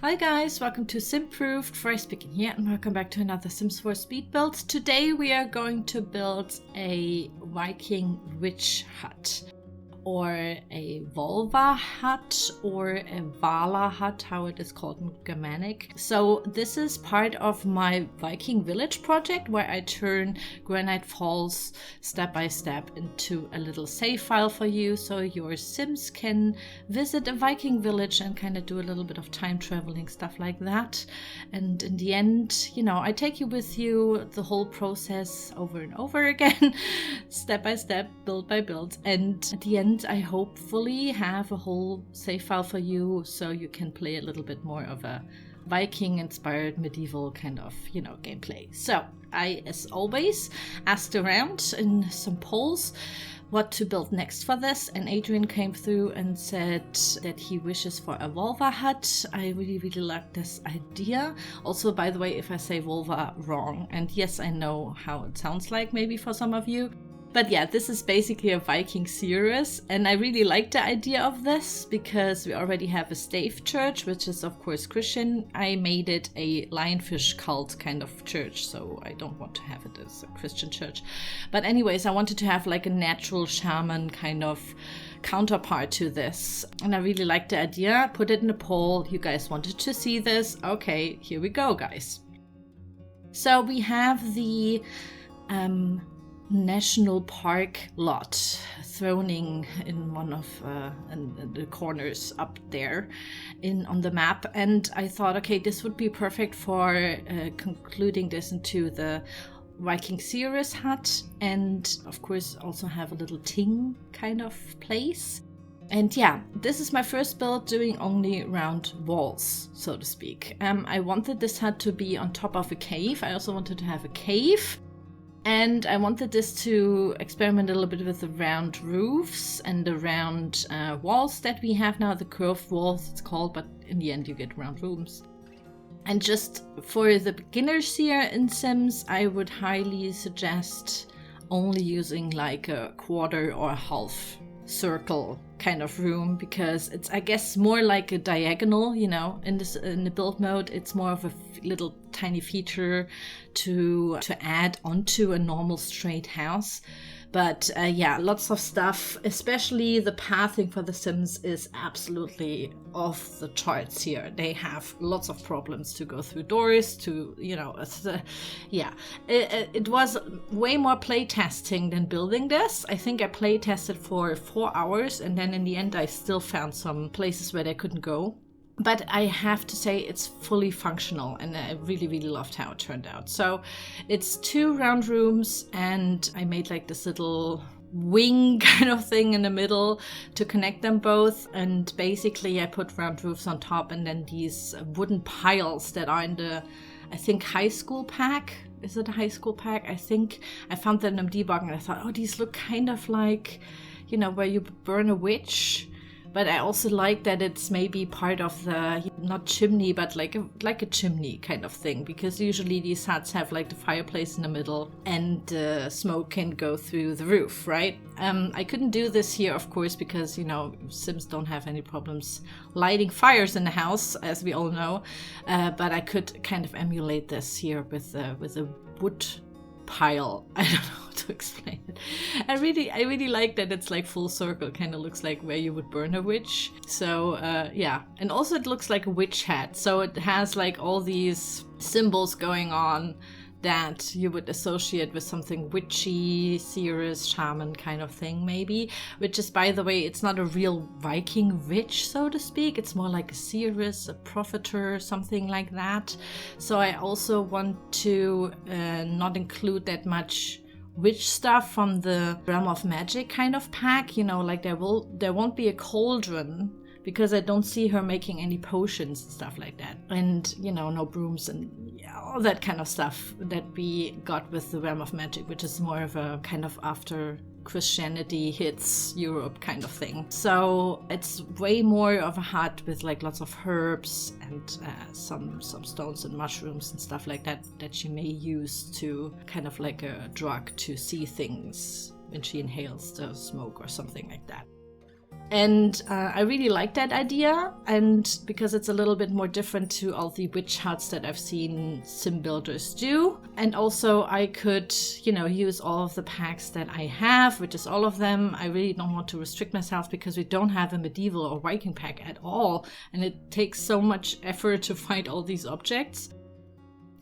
Hi guys, welcome to Simproved, Fry speaking here, and welcome back to another Sims 4 speed build. Today we are going to build a Viking witch hut, or a Völva hut, or a Vala hut, how it is called in Germanic. So this is part of my Viking village project, where I turn Granite Falls step by step into a little save file for you, so your Sims can visit a Viking village and kind of do a little bit of time traveling, stuff like that. And in the end, you know, I take you with you the whole process over and over again, step by step, build by build, and at the end I hopefully have a whole save file for you so you can play a little bit more of a Viking inspired medieval kind of, you know, gameplay. So I, as always, asked around in some polls what to build next for this, and Adrian came through and said that he wishes for a Völva hut. I really like this idea. Also, by the way, if I say Völva wrong, and yes, I know how it sounds like maybe for some of you, but yeah, this is basically a Viking seeress, and I really like the idea of this because we already have a stave church, which is of course Christian. I made it a lionfish cult kind of church, so I don't want to have it as a Christian church. But anyways, I wanted to have like a natural shaman kind of counterpart to this, and I really like the idea. Put it in a poll. You guys wanted to see this. Okay, here we go, guys. So we have the national park lot throning in one of in the corners up there on the map, and I thought, okay, this would be perfect for concluding this into the Viking seeress hut, and of course also have a little ting kind of place. And yeah, this is my first build doing only round walls, so to speak. I wanted this hut to be on top of a cave. I also wanted to have a cave. And I wanted this to experiment a little bit with the round roofs and the round walls that we have now, the curved walls it's called, but in the end you get round rooms. And just for the beginners here in Sims, I would highly suggest only using like a quarter or a half circle kind of room, because it's, I guess, more like a diagonal, you know. In the build mode it's more of a little tiny feature to add onto a normal straight house. But yeah, lots of stuff, especially the pathing for the Sims is absolutely off the charts here. They have lots of problems to go through doors, to, you know, yeah. It was way more playtesting than building this. I think I playtested for 4 hours, and then in the end I still found some places where they couldn't go. But I have to say it's fully functional, and I really loved how it turned out. So it's 2 round rooms, and I made like this little wing kind of thing in the middle to connect them both. And basically I put round roofs on top, and then these wooden piles that are in the, I think, high school pack. Is it a high school pack? I think I found them in debug, and I thought, oh, these look kind of like, you know, where you burn a witch. But I also like that it's maybe part of the, not chimney, but like a chimney kind of thing. Because usually these huts have like the fireplace in the middle, and smoke can go through the roof, right? I couldn't do this here, of course, because, you know, Sims don't have any problems lighting fires in the house, as we all know. But I could kind of emulate this here with a wood pile. I don't know how to explain it. I really like that it's like full circle, kind of looks like where you would burn a witch. So yeah, and also it looks like a witch hat, so it has like all these symbols going on that you would associate with something witchy, seeress, shaman kind of thing maybe, which is, by the way, it's not a real Viking witch, so to speak. It's more like a seeress, a propheter, something like that. So I also want to not include that much witch stuff from the Realm of Magic kind of pack, you know, like there won't be a cauldron, because I don't see her making any potions and stuff like that. And, you know, no brooms and all that kind of stuff that we got with the Realm of Magic, which is more of a kind of after Christianity hits Europe kind of thing. So it's way more of a hut with like lots of herbs and some stones and mushrooms and stuff like that she may use to kind of like a drug to see things when she inhales the smoke or something like that. And I really like that idea, and because it's a little bit more different to all the witch huts that I've seen sim builders do. And also I could, use all of the packs that I have, which is all of them. I really don't want to restrict myself because we don't have a medieval or Viking pack at all, and it takes so much effort to find all these objects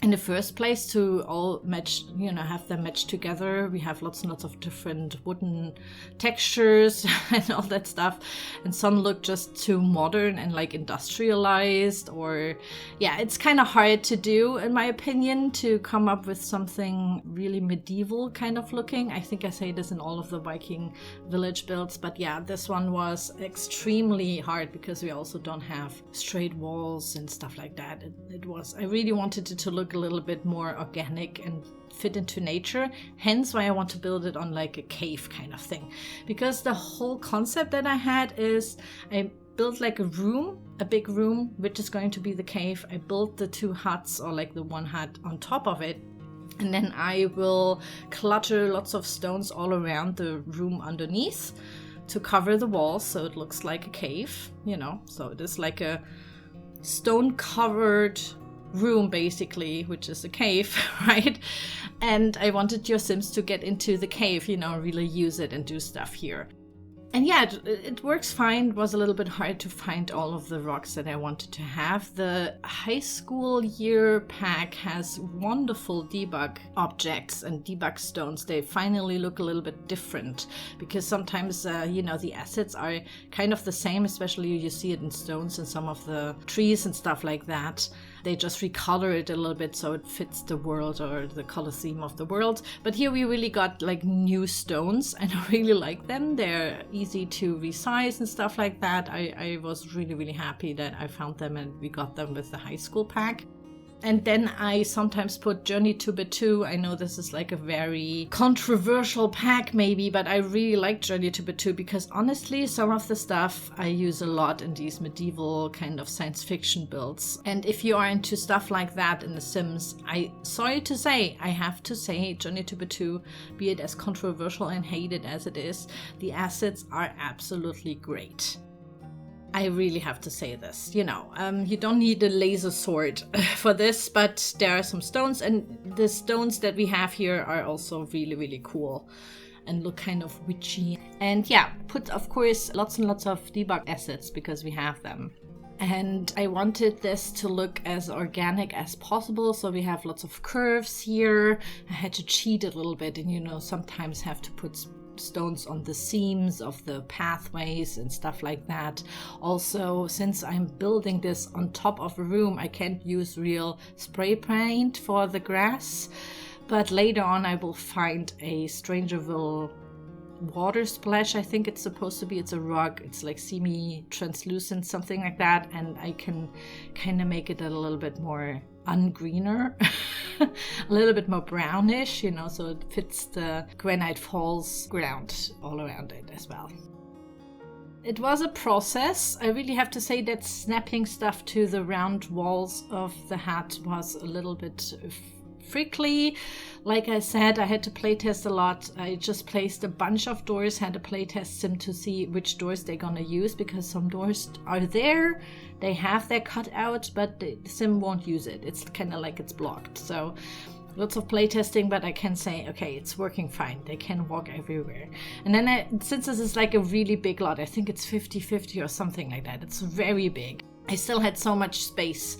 in the first place to all match, have them match together. We have lots and lots of different wooden textures and all that stuff. And some look just too modern and like industrialized, or it's kind of hard to do, in my opinion, to come up with something really medieval kind of looking. I think I say this in all of the Viking village builds, but this one was extremely hard because we also don't have straight walls and stuff like that. I really wanted it to look a little bit more organic and fit into nature, hence why I want to build it on like a cave kind of thing. Because the whole concept that I had is I built like a big room, which is going to be the cave. I built the 2 huts, or like the 1 hut on top of it, and then I will clutter lots of stones all around the room underneath to cover the walls so it looks like a cave, so it is like a stone covered room basically, which is a cave, right? And I wanted your Sims to get into the cave, really use it and do stuff here. And it works fine. It was a little bit hard to find all of the rocks that I wanted to have. The high school year pack has wonderful debug objects and debug stones. They finally look a little bit different because sometimes, the assets are kind of the same, especially you see it in stones and some of the trees and stuff like that. They just recolor it a little bit so it fits the world or the color theme of the world. But here we really got like new stones and I really like them. They're easy to resize and stuff like that. I was really, really happy that I found them and we got them with the high school pack. And then I sometimes put Journey to Batuu. I know this is like a very controversial pack maybe, but I really like Journey to Batuu because honestly, some of the stuff I use a lot in these medieval kind of science fiction builds. And if you are into stuff like that in The Sims, I have to say Journey to Batuu, be it as controversial and hated as it is, the assets are absolutely great. I really have to say this, you don't need a laser sword for this, but there are some stones, and the stones that we have here are also really, really cool and look kind of witchy. And put, of course, lots and lots of debug assets because we have them. And I wanted this to look as organic as possible, so we have lots of curves here. I had to cheat a little bit and, sometimes have to put stones on the seams of the pathways and stuff like that. Also, since I'm building this on top of a room, I can't use real spray paint for the grass, but later on I will find a Strangerville water splash. I think it's supposed to be. It's a rug. It's like semi-translucent, something like that, and I can kind of make it a little bit more ungreener, a little bit more brownish, so it fits the Granite Falls ground all around it as well. It was a process. I really have to say that snapping stuff to the round walls of the hat was a little bit prickly. Like I said, I had to playtest a lot. I just placed a bunch of doors, had a playtest sim to see which doors they're gonna use, because some doors are there, they have their cutout, but the sim won't use it. It's kind of like it's blocked. So lots of playtesting, but I can say, okay, it's working fine. They can walk everywhere. And then since this is like a really big lot, I think it's 50-50 or something like that. It's very big. I still had so much space.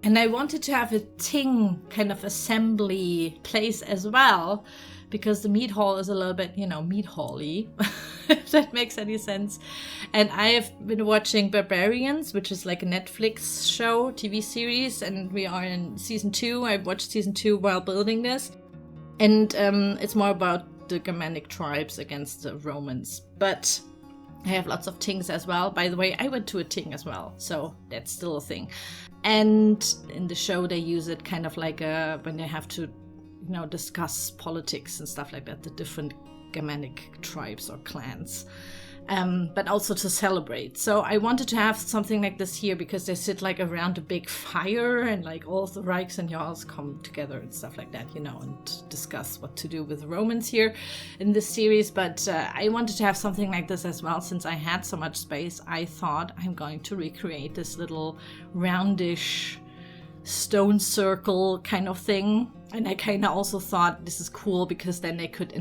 And I wanted to have a ting kind of assembly place as well, because the meat hall is a little bit, meat hall-y, if that makes any sense. And I have been watching Barbarians, which is like a Netflix show, TV series, and we are in season 2. I watched season 2 while building this. And it's more about the Germanic tribes against the Romans. But I have lots of tings as well. By the way, I went to a ting as well, so that's still a thing. And in the show, they use it kind of like when they have to, discuss politics and stuff like that, the different Germanic tribes or clans. but also to celebrate. So I wanted to have something like this here because they sit like around a big fire and like all of the Reiks and Jarls come together and stuff like that, you know, and discuss what to do with the Romans here in this series. But I wanted to have something like this as well. Since I had so much space, I thought I'm going to recreate this little roundish stone circle kind of thing. And I kind of also thought this is cool because then they could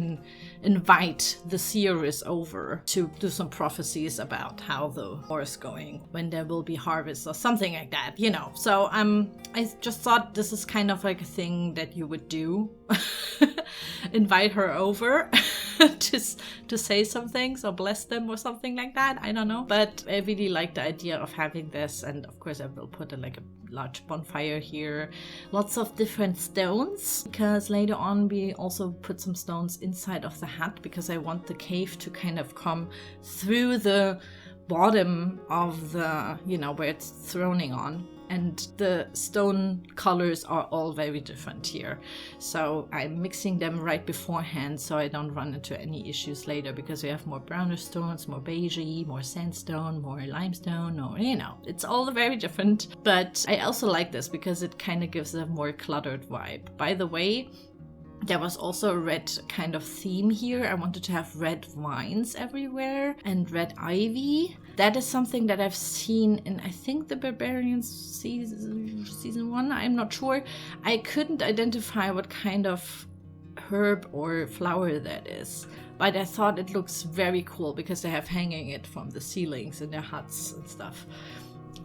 invite the seeress over to do some prophecies about how the war is going, when there will be harvest or something like that, you know. So I just thought this is kind of like a thing that you would do. Invite her over just to say some things or bless them or something like that. I don't know. But I really like the idea of having this. And of course I will put a large bonfire here. Lots of different stones, because later on we also put some stones inside of the hut, because I want the cave to kind of come through the bottom of the, you know, where it's throning on. And the stone colors are all very different here. So I'm mixing them right beforehand so I don't run into any issues later, because we have more brownish stones, more beigey, more sandstone, more limestone, or, you know, it's all very different. But I also like this because it kind of gives a more cluttered vibe. By the way, there was also a red kind of theme here. I wanted to have red vines everywhere and red ivy. That is something that I've seen in, I think, the Barbarians season 1. I'm not sure. I couldn't identify what kind of herb or flower that is. But I thought it looks very cool because they have hanging it from the ceilings in their huts and stuff.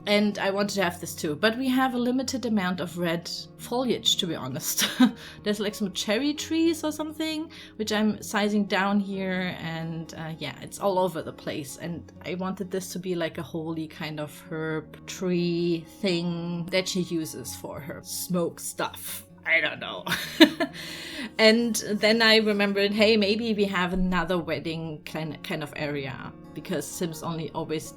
And I wanted to have this too. But we have a limited amount of red foliage, to be honest. There's like some cherry trees or something, which I'm sizing down here. And yeah, it's all over the place. And I wanted this to be like a holy kind of herb tree thing that she uses for her smoke stuff. I don't know. And then I remembered, hey, maybe we have another wedding kind of area, because Sims only always...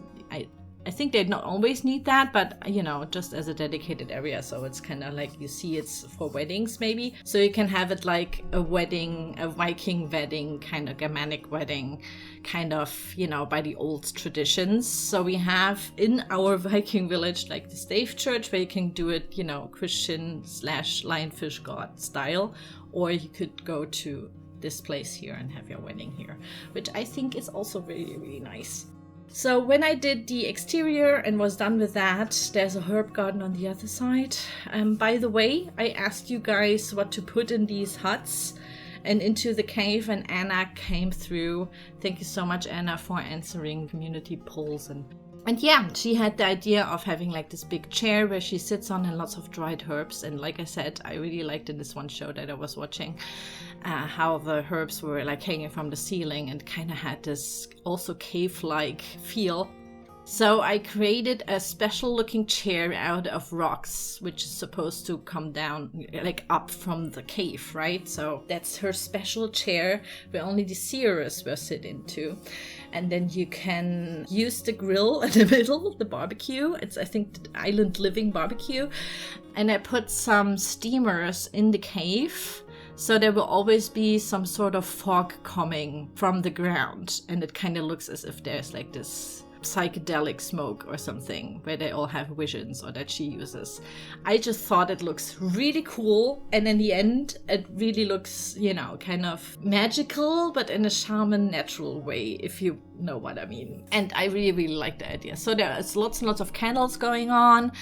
I think they not always need that, but, you know, just as a dedicated area. So it's kind of like, you see, it's for weddings maybe. So you can have it like a wedding, a Viking wedding, kind of Germanic wedding, kind of, you know, by the old traditions. So we have in our Viking village like the stave church, where you can do it, you know, Christian / lionfish god style, or you could go to this place here and have your wedding here, which I think is also really, really nice. So when I did the exterior and was done with that, there's a herb garden on the other side. By the way, I asked you guys what to put in these huts and into the cave, and Anna came through. Thank you so much, Anna, for answering community polls. And yeah, she had the idea of having like this big chair where she sits on and lots of dried herbs. And like I said, I really liked in this one show that I was watching how the herbs were like hanging from the ceiling and kind of had this also cave-like feel. So I created a special looking chair out of rocks, which is supposed to come down, like up from the cave, right? So that's her special chair where only the seeress will sit into. And then you can use the grill in the middle, the barbecue. It's, I think, the island living barbecue. And I put some steamers in the cave. So there will always be some sort of fog coming from the ground. And it kind of looks as if there's like this psychedelic smoke or something where they all have visions, or that she uses. I just thought it looks really cool, and in the end it really looks, you know, kind of magical, but in a shaman natural way, if you know what I mean. And I really, really like the idea. So there's lots and lots of candles going on.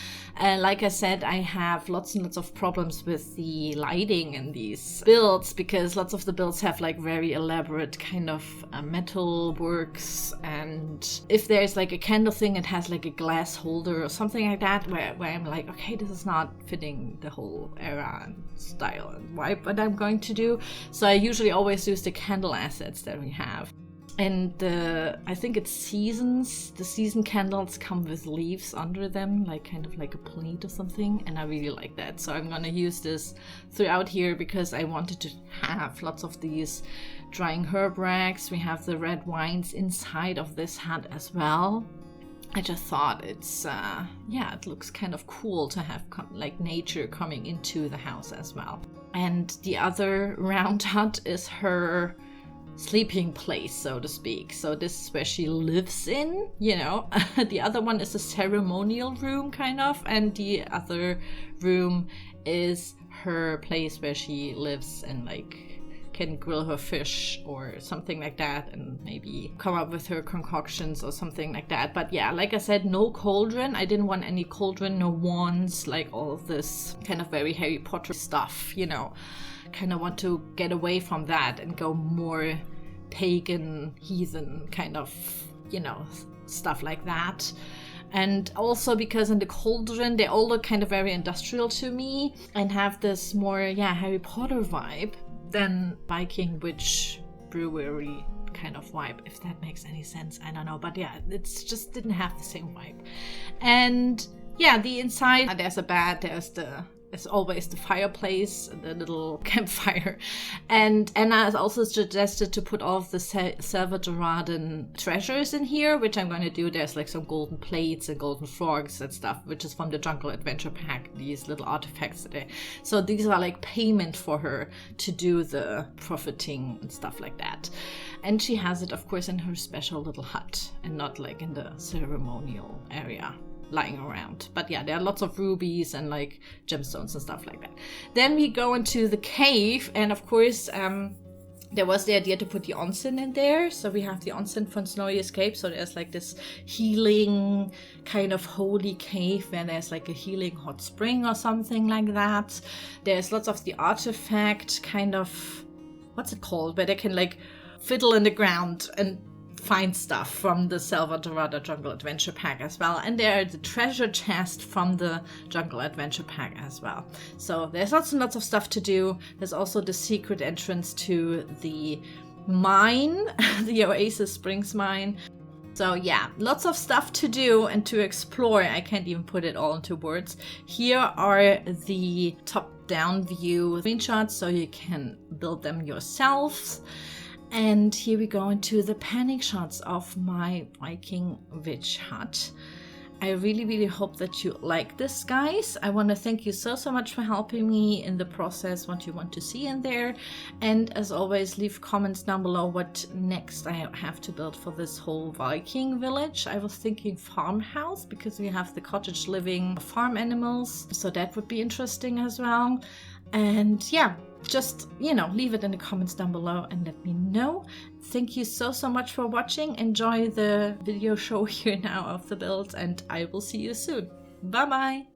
Like I said, I have lots and lots of problems with the lighting in these builds, because lots of the builds have like very elaborate kind of metal works, and if there's like a candle thing, it has like a glass holder or something like that, where I'm like, okay, this is not fitting the whole era and style and vibe what I'm going to do. So I usually always use the candle assets that we have. And I think it's seasons. The season candles come with leaves under them, like kind of like a plate or something. And I really like that. So I'm going to use this throughout here because I wanted to have lots of these drying herb racks. We have the red wines inside of this hut as well. I just thought it's, yeah, it looks kind of cool to have like nature coming into the house as well. And the other round hut is her sleeping place, so to speak. So this is where she lives in, you know. The other one is a ceremonial room, kind of, and the other room is her place where she lives and like can grill her fish or something like that, and maybe come up with her concoctions or something like that. But yeah, like I said, no cauldron. I didn't want any cauldron, no wands, like all of this kind of very Harry Potter stuff, you know. Kind of want to get away from that and go more pagan, heathen kind of, you know, stuff like that. And also because in the cauldron, they all look kind of very industrial to me and have this more, yeah, Harry Potter vibe than Viking Witch Brewery kind of vibe, if that makes any sense. I don't know, but yeah, it's just didn't have the same vibe. And yeah, the inside, there's a bed, there's always the fireplace, the little campfire. And Anna has also suggested to put all of the Salvadoran treasures in here, which I'm going to do. There's like some golden plates and golden frogs and stuff, which is from the Jungle Adventure Pack, these little artifacts today. So these are like payment for her to do the profiting and stuff like that. And she has it, of course, in her special little hut and not like in the ceremonial area lying around. But yeah, there are lots of rubies and like gemstones and stuff like that. Then we go into the cave, and of course there was the idea to put the onsen in there. So we have the onsen from Snowy Escape. So there's like this healing kind of holy cave where there's like a healing hot spring or something like that. There's lots of the artifact kind of, what's it called, where they can like fiddle in the ground and find stuff from the Salvadorada Jungle Adventure Pack as well. And there are the treasure chest from the Jungle Adventure Pack as well. So there's lots and lots of stuff to do. There's also the secret entrance to the mine, the Oasis Springs mine. So yeah, lots of stuff to do and to explore. I can't even put it all into words. Here are the top-down view screenshots, so you can build them yourselves. And here we go into the panic shots of my Viking witch hut. I really, really hope that you like this, guys. I want to thank you so much for helping me in the process, what you want to see in there. And as always, leave comments down below what next I have to build for this whole Viking village. I was thinking farmhouse, because we have the cottage living farm animals. So that would be interesting as well. And yeah, just, you know, leave it in the comments down below and let me know. Thank you so much for watching. Enjoy the video show here now of the build, and I will see you soon. Bye bye.